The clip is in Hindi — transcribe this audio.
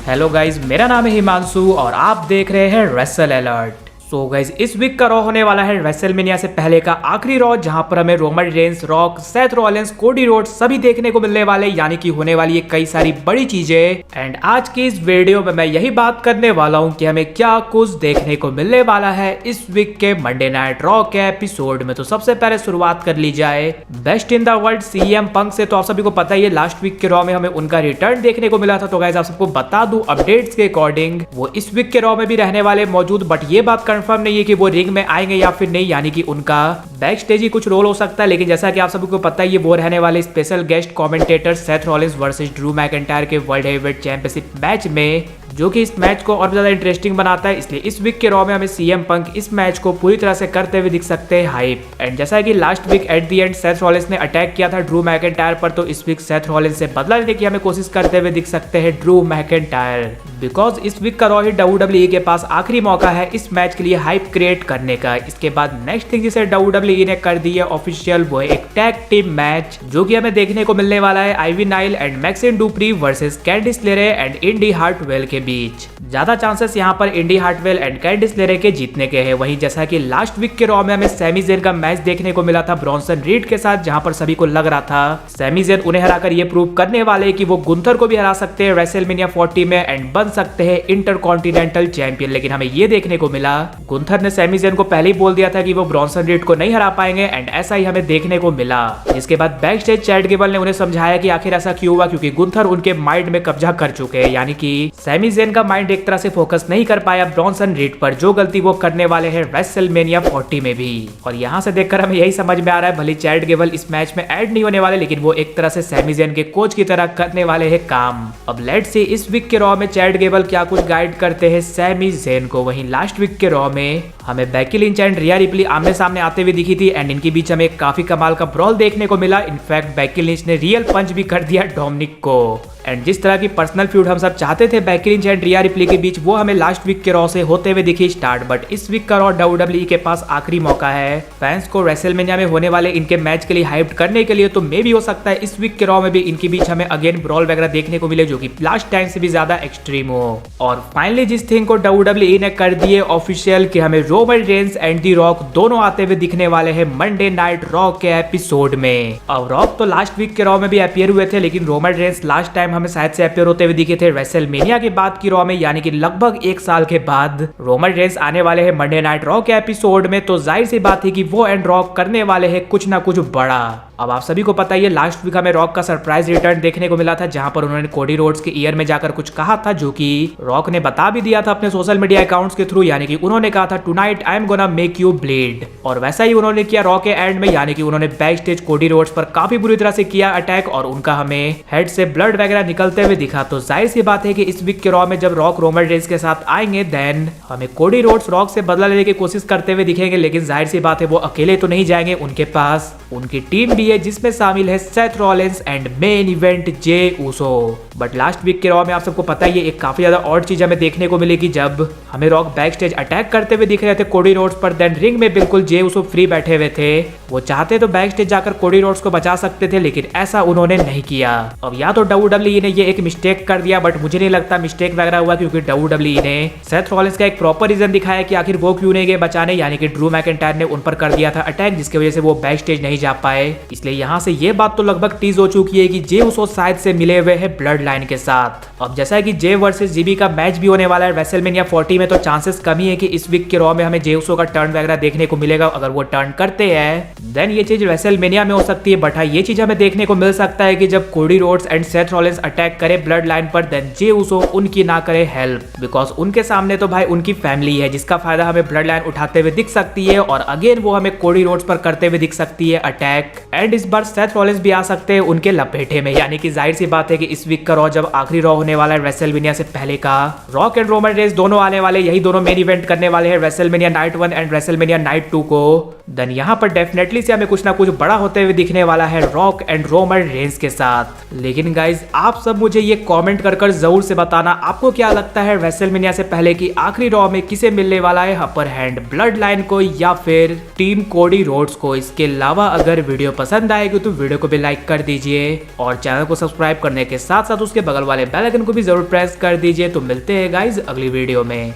हेलो गाइज, मेरा नाम है हिमांशु और आप देख रहे हैं रेसल अलर्ट। सो गाइज, इस वीक का रॉ होने वाला है रेसलमेनिया से पहले का आखिरी रॉ, जहां पर हमें Roman Reigns, rock, Seth Rollins, Cody Rhodes सभी देखने को मिलने वाले, यानी कि होने वाली है कई सारी बड़ी चीजें। एंड आज की इस वीडियो में मैं यही बात करने वाला हूं कि हमें क्या कुछ देखने को मिलने वाला है इस वीक के मंडे नाइट रॉ के एपिसोड में। तो सबसे पहले शुरुआत कर ली जाए best in the world CM Punk से। तो आप सभी को पता ही है लास्ट वीक के रॉ में हमें उनका रिटर्न देखने को मिला था। तो गाइज आप सबको बता दूं अपडेट्स के अकॉर्डिंग वो इस वीक के रॉ में भी रहने वाले मौजूद, बट ये बात कंफर्म नहीं है कि वो रिंग में आएंगे या फिर नहीं, यानी कि उनका बैक स्टेज ही कुछ रोल हो सकता है। लेकिन जैसा कि आप सभी को पता है वो रहने वाले special guest commentator Seth Rollins versus Drew McIntyre के वर्ल्ड हेवीवेट चैंपियनशिप मैच में, जो कि इस मैच को और ज्यादा इंटरेस्टिंग बनाता है। इसलिए इस वीक के रॉ में हमें सीएम पंक इस मैच को पूरी तरह से करते हुए दिख सकते हैं हाइप। एंड जैसा कि last week at the end Seth Rollins ने अटैक किया था ड्रू मैकिंटायर पर, तो इस वीक सेथ रॉलिंस से बदला लेने की हमें कोशिश करते हुए दिख सकते हैं ड्रू मैकिंटायर। बिकॉज इस वीक का रॉ ही WWE के पास आखिरी मौका है इस मैच के लिए हाइप क्रिएट करने का। इसके बाद नेक्स्ट थिंग जिसे WWE ने कर दी है ऑफिशियल, वो है एक टैग टीम मैच, जो कि हमें देखने को मिलने वाला है Ivy Nile and Maxxine Dupri versus Candice LeRae and indie Hartwell के बीच। ज्यादा चांसेस यहाँ पर इंडी हार्टवेल एंड कैंडिस लेरे के जीतने के हैं। वहीं जैसा कि लास्ट वीक के रॉ में हमें सैमी ज़ेन का मैच देखने को मिला था ब्रॉन्सन रीड के साथ, जहां पर सभी को लग रहा था सैमी ज़ेन उन्हें हराकर ये प्रूव करने वाले कि वो गुंथर को भी हरा सकते हैं रेसलमेनिया 40 में एंड बन सकते हैं इंटरकॉन्टिनेंटल चैंपियन। लेकिन हमें ये देखने को मिला गुंथर ने सैमी ज़ेन को पहले ही बोल दिया था कि वो ब्रॉन्सन रीड को नहीं हरा पाएंगे एंड ऐसा ही हमें देखने को मिला। जिसके बाद बैक स्टेज चैट गेबल ने उन्हें समझाया कि आखिर ऐसा क्यों हुआ, क्योंकि गुंथर उनके माइंड में कब्जा कर चुके हैं, यानी कि सैमी ज़ेन का माइंड एक तरह से फोकस नहीं कर पाया ब्रॉन्सन रीड पर, जो गलती वो करने वाले हैं रेसलमेनिया 40 में भी। और यहाँ से देखकर हमें यही समझ में आ रहा है भले चैट गेबल इस मैच में ऐड नहीं होने वाले, लेकिन वो एक तरह से सैमी ज़ेन के कोच की तरह करने वाले हैं काम। अब लेट्स सी इस वीक के रॉ में चैट गेबल क्या कुछ गाइड करते हैं सैमी ज़ेन को। वहीं लास्ट वीक के रॉ में हमें Becky Lynch and Riya replay आमने सामने आते हुए दिखी थी एंड इनके बीच हमें काफी कमाल का ब्रॉल देखने को मिला। इनफैक्ट बेकी लिंच ने रियल पंच भी कर दिया डोमिनिक को। एंड जिस तरह की पर्सनल फ्यूड हम सब चाहते थे Becky Lynch and Riya replay के बीच, वो हमें लास्ट वीक के रॉ से होते हुए दिखी स्टार्ट। बट इस वीक का रॉ WWE के पास आखिरी मौका है फैंस को रेसलमेनिया में होने वाले इनके मैच के लिए हाइप्ड करने के लिए। तो मे भी हो सकता है इस वीक के रॉ में भी इनके बीच हमें अगेन ब्रॉल वगैरह देखने को मिले, जो कि लास्ट टाइम से भी ज्यादा एक्सट्रीम हो। और फाइनली जिस थिंग को WWE ने कर दिए ऑफिशियल कि हमें Roman Reigns and the rock दोनों आते हुए दिखने वाले हैं मंडे नाइट रॉ के एपिसोड में। अब रॉक तो लास्ट वीक के रॉ में भी अपीयर हुए थे, लेकिन रोमन रेंस लास्ट टाइम हमें शायद से अपीयर होते हुए दिखे थे रेसलमेनिया के बाद की रॉ में, यानी कि लगभग 1 साल के बाद रोमन रेंस आने वाले हैं मंडे नाइट रॉ के एपिसोड में। तो जाहिर सी बात है कि वो एंड रॉक करने वाले हैं कुछ ना कुछ बड़ा। अब आप सभी को पता ही है लास्ट वीक हमें रॉक का सरप्राइज रिटर्न देखने को मिला था, जहां पर उन्होंने कोडी रोड्स के ईयर में जाकर कुछ कहा था, जो कि रॉक ने बता भी दिया था अपने सोशल मीडिया अकाउंट्स के थ्रू। यानी कि उन्होंने कहा था tonight I am gonna make you bleed, और वैसा ही उन्होंने किया रॉ के एंड में। यानी कि उन्होंने बैक स्टेज कोडी रोड्स पर काफी बुरी तरह से किया अटैक और उनका हमें हेड से ब्लड वगैरह निकलते हुए दिखा। तो जाहिर सी बात है कि इस वीक के रॉ में जब रॉक रोमन रेंस के साथ आएंगे देन हमें कोडी रोड्स रॉक से बदला लेने की कोशिश करते हुए दिखेंगे। लेकिन जाहिर सी बात है वो अकेले तो नहीं जाएंगे, उनके पास उनकी टीम भी है जिसमें शामिल है Seth Rollins and main event Jey Uso. But last week के रॉ में आप सबको पता ही है एक काफी ज्यादा ऑड चीज हमें देखने को मिलेगी, जब हमें रॉक बैक स्टेज अटैक करते हुए दिख रहे थे कोडी रोड्स पर, देन रिंग में बिल्कुल जे ऊसो फ्री बैठे हुए थे। वो चाहते तो बैक स्टेज जाकर कोडी रोड्स को बचा सकते थे, लेकिन ऐसा उन्होंने नहीं किया। अब या तो WWE ने ये एक मिस्टेक कर दिया, बट मुझे नहीं लगता मिस्टेक वगैरह हुआ, क्योंकि WWE ने सेथ रॉलिंस का एक प्रॉपर रीजन दिखाया कि आखिर वो क्यों नहीं गए बचाने, यानी कि ड्रू मैकिंटायर ने उन पर कर दिया था अटैक, जिसकी वजह से वो बैक स्टेज नहीं जा पाए। इसलिए यहाँ से ये बात तो लगभग टीज हो चुकी है कि जे ऊसो शायद से मिले हुए हैं ब्लड लाइन के साथ। अब जैसा कि जे वर्सेस जीबी का मैच भी होने वाला है रेसलमेनिया 40 में, तो चांसेस कम ही है कि इस वीक के रॉ में हमें जे ऊसो का टर्न वगैरह देखने को मिलेगा। अगर वो टर्न करते हैं देन ये चीज रेसलमेनिया में हो सकती है। बट हाँ, ये चीज हमें देखने को मिल सकता है कि जब Cody Rhodes and Seth Rollins attack करे ब्लड लाइन पर, देन जे ऊसो उनकी ना करे हेल्प, बिकॉज उनके सामने तो भाई उनकी फैमिली है, जिसका फायदा हमें ब्लड लाइन उठाते हुए दिख सकती है। और अगेन वो हमें कोडी रोड्स पर करते हुए दिख सकती है अटैक, एंड इस बार सेथ रॉलिंस भी आ सकते हैं उनके लपेटे में। यानी कि जाहिर सी बात है कि इस वीक का रॉ जब आखिरी रॉ होने वाला है रेसलमेनिया से पहले का, रॉक एंड रोमन रेंस दोनों आने वाले, यही दोनों मेन इवेंट करने वाले हैं WrestleMania night 1 and WrestleMania night 2 को, देन यहाँ पर डेफिनेटली से हमें कुछ ना कुछ बड़ा होते हुए दिखने वाला है रॉक एंड रोमन रेंस के साथ। लेकिन गाइज आप सब मुझे ये कमेंट कर जरूर से बताना आपको क्या लगता है रेसलमेनिया से पहले की आखिरी रॉ में किसे मिलने वाला है अपर हैंड, ब्लड लाइन को या फिर टीम कोडी रोड्स को। इसके अलावा अगर वीडियो पसंद आएगी तो वीडियो को भी लाइक कर दीजिए और चैनल को सब्सक्राइब करने के साथ साथ उसके बगल वाले बेल आइकन को भी जरूर प्रेस कर दीजिए। तो मिलते हैं गाइज अगली वीडियो में।